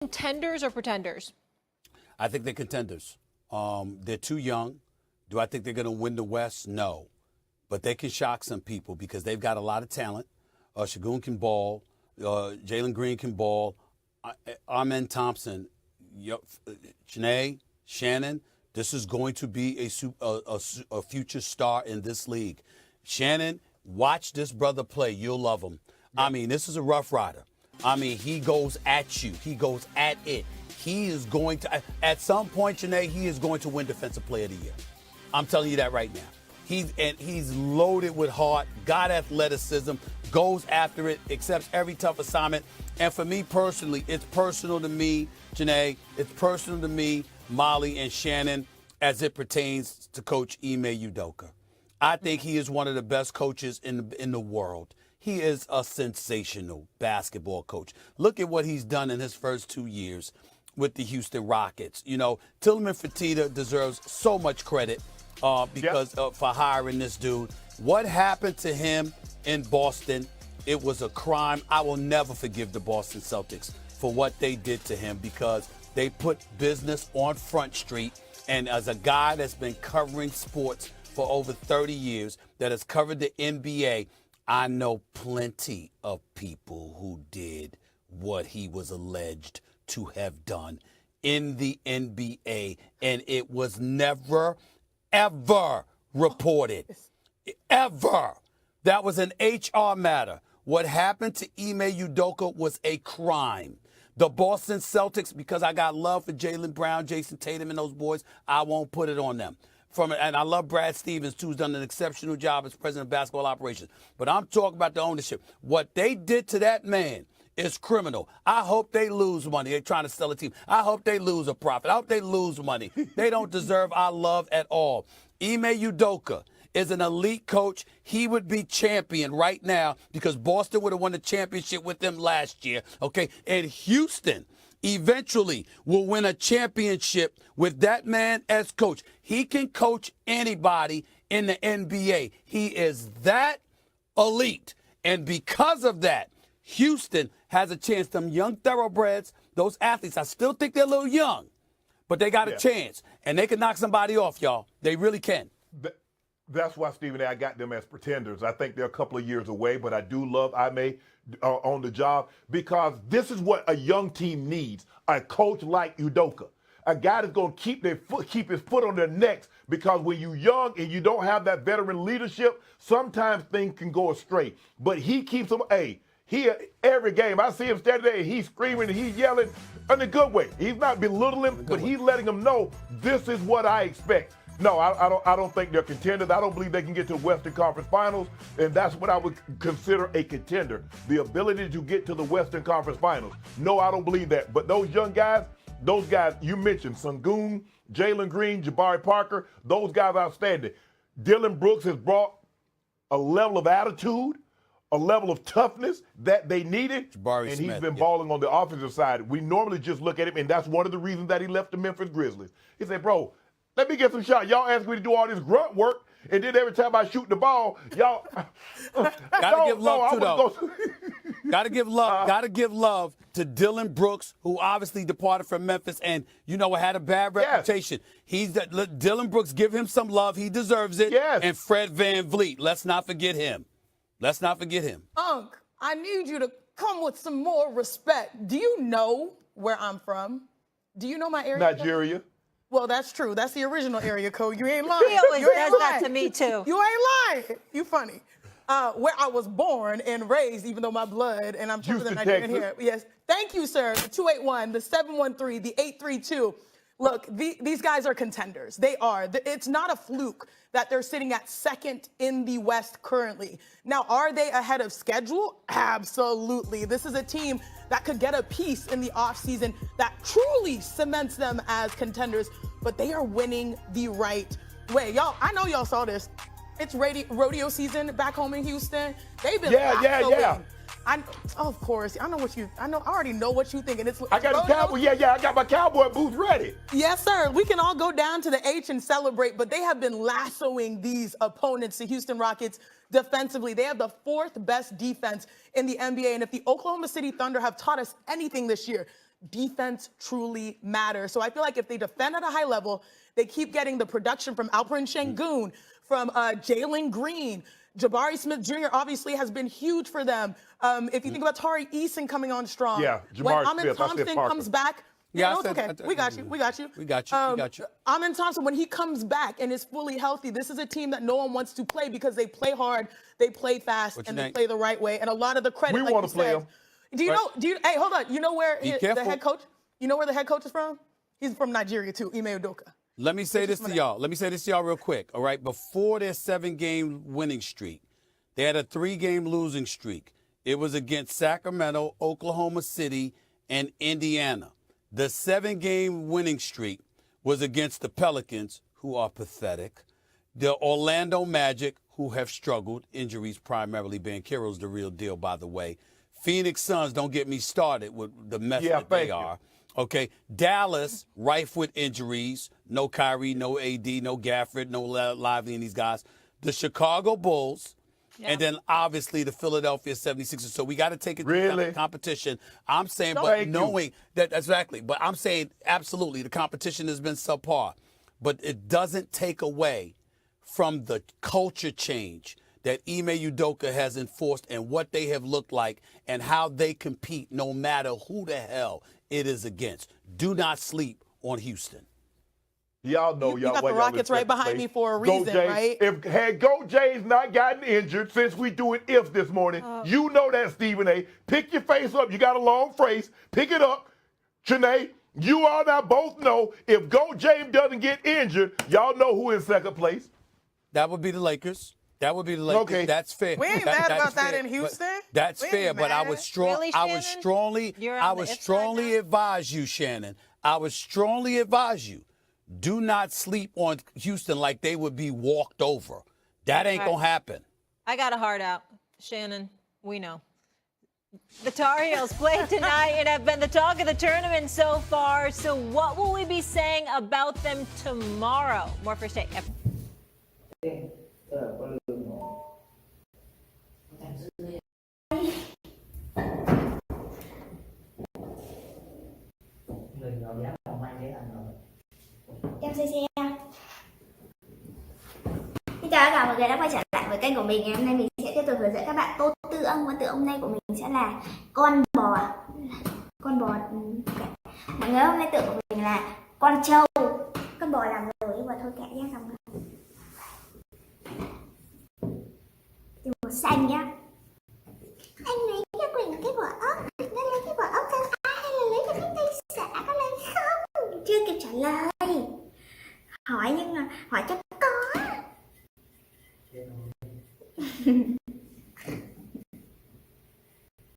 Contenders or pretenders? I think they're contenders. They're too young. Do I think they're going to win the West? No. But they can shock some people because they've got a lot of talent. Shagun can ball. Jalen Green can ball. Amen Thompson. Janae, Shannon, this is going to be a future star in this league. Shannon, watch this brother play. You'll love him. I mean, this is a rough rider. I mean, he goes at you. He goes at it. He is going to, at some point, Janae, he is going to win Defensive Player of the Year. I'm telling you that right now. He's loaded with heart, got athleticism, goes after it, accepts every tough assignment. And for me personally, it's personal to me, Janae. It's personal to me, Molly and Shannon, as it pertains to Coach Ime Udoka. I think he is one of the best coaches in the world. He is a sensational basketball coach. Look at what he's done in his first 2 years with the Houston Rockets. You know, Tillman Fertitta deserves so much credit because for hiring this dude. What happened to him in Boston, it was a crime. I will never forgive the Boston Celtics for what they did to him because they put business on Front Street. And as a guy that's been covering sports for over 30 years, that has covered the NBA, I know plenty of people who did what he was alleged to have done in the NBA, and it was never, ever reported. Ever. That was an HR matter. What happened to Ime Udoka was a crime. The Boston Celtics, because I got love for Jaylen Brown, Jason Tatum, and those boys, I won't put it on them. And I love Brad Stevens, too, who's done an exceptional job as president of basketball operations. But I'm talking about the ownership. What they did to that man is criminal. I hope they lose money. They're trying to sell a team. I hope they lose a profit. I hope they lose money. They don't deserve our love at all. Ime Udoka is an elite coach. He would be champion right now because Boston would have won the championship with them last year. Okay, and Houston eventually will win a championship with that man as coach. He can coach anybody in the NBA. He is that elite. And because of that, Houston has a chance. Them young thoroughbreds, those athletes, I still think they're a little young, but they got a chance. And they can knock somebody off, y'all. They really can. That's why, Stephen A., I got them as pretenders. I think they're a couple of years away, but I do love Ime on the job because this is what a young team needs, a coach like Udoka. A guy that's going to keep his foot on their necks because when you're young and you don't have that veteran leadership, sometimes things can go astray. But he keeps them, every game, I see him standing there and he's screaming and he's yelling in a good way. He's not belittling, but he's letting them know this is what I expect. No, I don't think they're contenders. I don't believe they can get to the Western Conference Finals, and that's what I would consider a contender, the ability to get to the Western Conference Finals. No, I don't believe that. But those young guys, you mentioned, Sengun, Jalen Green, Jabari Parker, those guys outstanding. Dylan Brooks has brought a level of attitude, a level of toughness that they needed, Jabari and Smith, he's been balling on the offensive side. We normally just look at him, and that's one of the reasons that he left the Memphis Grizzlies. He said, bro, let me get some shots. Y'all ask me to do all this grunt work, and then every time I shoot the ball, y'all gotta give love too, though. Gotta give love. Gotta give love to Dylan Brooks, who obviously departed from Memphis, and had a bad reputation. Dylan Brooks. Give him some love. He deserves it. Yes. And Fred VanVleet. Let's not forget him. Let's not forget him. Unc, I need you to come with some more respect. Do you know where I'm from? Do you know my area? Nigeria. Well, that's true. That's the original area code. You ain't lying. He always does that to me, too. You ain't lying. You funny. Where I was born and raised, even though my blood, and I'm from Nigerian here. Yes. Thank you, sir. The 281, the 713, the 832. Look, these guys are contenders. They are. It's not a fluke that they're sitting at second in the West currently. Now, are they ahead of schedule? Absolutely. This is a team that could get a piece in the offseason that truly cements them as contenders, but they are winning the right way. Y'all, I know y'all saw this. It's rodeo season back home in Houston. They've been of course. I already know what you think. And it's I got a cowboy. I got my cowboy boots ready. Yes, sir. We can all go down to the H and celebrate, but they have been lassoing these opponents, the Houston Rockets, defensively. They have the fourth best defense in the NBA. And if the Oklahoma City Thunder have taught us anything this year, defense truly matters. So I feel like if they defend at a high level, they keep getting the production from Alperen Şengün, from Jalen Green. Jabari Smith Jr. obviously has been huge for them. If you think about Tari Eason coming on strong. Yeah, when Jabari Amin Smith, I said Thompson Parker. comes back. Yeah, No, it's okay. We got you. Amin Thompson, when he comes back and is fully healthy, this is a team that no one wants to play because they play hard, they play fast, and they play the right way. And a lot of the credit, We like want you to play said, him. hey, hold on. You know where the careful. head coach? You know where the head coach is from? He's from Nigeria too, Ime Udoka. Let me say this to y'all. Let me say this to y'all real quick. All right, before their 7-game winning streak, they had a 3-game losing streak. It was against Sacramento, Oklahoma City, and Indiana. The 7-game winning streak was against the Pelicans, who are pathetic, the Orlando Magic, who have struggled, injuries primarily. Banchero's the real deal, by the way. Phoenix Suns, don't get me started with the mess that they are. Okay, Dallas, rife with injuries. No Kyrie, no AD, no Gafford, no Lively and these guys. The Chicago Bulls, and then obviously the Philadelphia 76ers. So we got to take it to the competition. I'm saying, but knowing that, exactly. But I'm saying absolutely the competition has been subpar. But it doesn't take away from the culture change that Ime Udoka has enforced and what they have looked like and how they compete no matter who the hell it is against. Do not sleep on Houston. Y'all know You got the Rockets right behind me for a reason, right? Had Go Jays not gotten injured since we doing ifs this morning, you know that, Stephen A. Pick your face up. You got a long face. Pick it up. Janae, you all now both know if Go James doesn't get injured, y'all know who in second place. That would be the Lakers. That would be the Lakers. Okay. That's fair. We ain't mad about that in Houston. That's fair, but I would Really, I would Shannon? strongly You're I on would the if side strongly now? advise you, Shannon. I would strongly advise you. Do not sleep on Houston like they would be walked over. That ain't gonna happen. I got a heart out. Shannon, we know. The Tar Heels played tonight and have been the talk of the tournament so far. So what will we be saying about them tomorrow? More First Take. Em CC. Xin chào tất cả mọi người đã quay trở lại với kênh của mình. Ngày hôm nay mình sẽ tiếp tục hướng dẫn các bạn tô tư âm. Và từ hôm nay của mình sẽ là con bò. Mọi người hôm nay tự của mình là con trâu. Con bò làm rồi nhưng mà thôi kệ nhé, xong rồi. Thì màu xanh nhá. Anh lấy cho Quỳnh cái quả ốc. Nó lấy cái quả ốc cho ai hay là lấy cho cái tay xả, có lấy không? Chưa kịp trả lời. Hỏi nhưng mà hỏi cho có.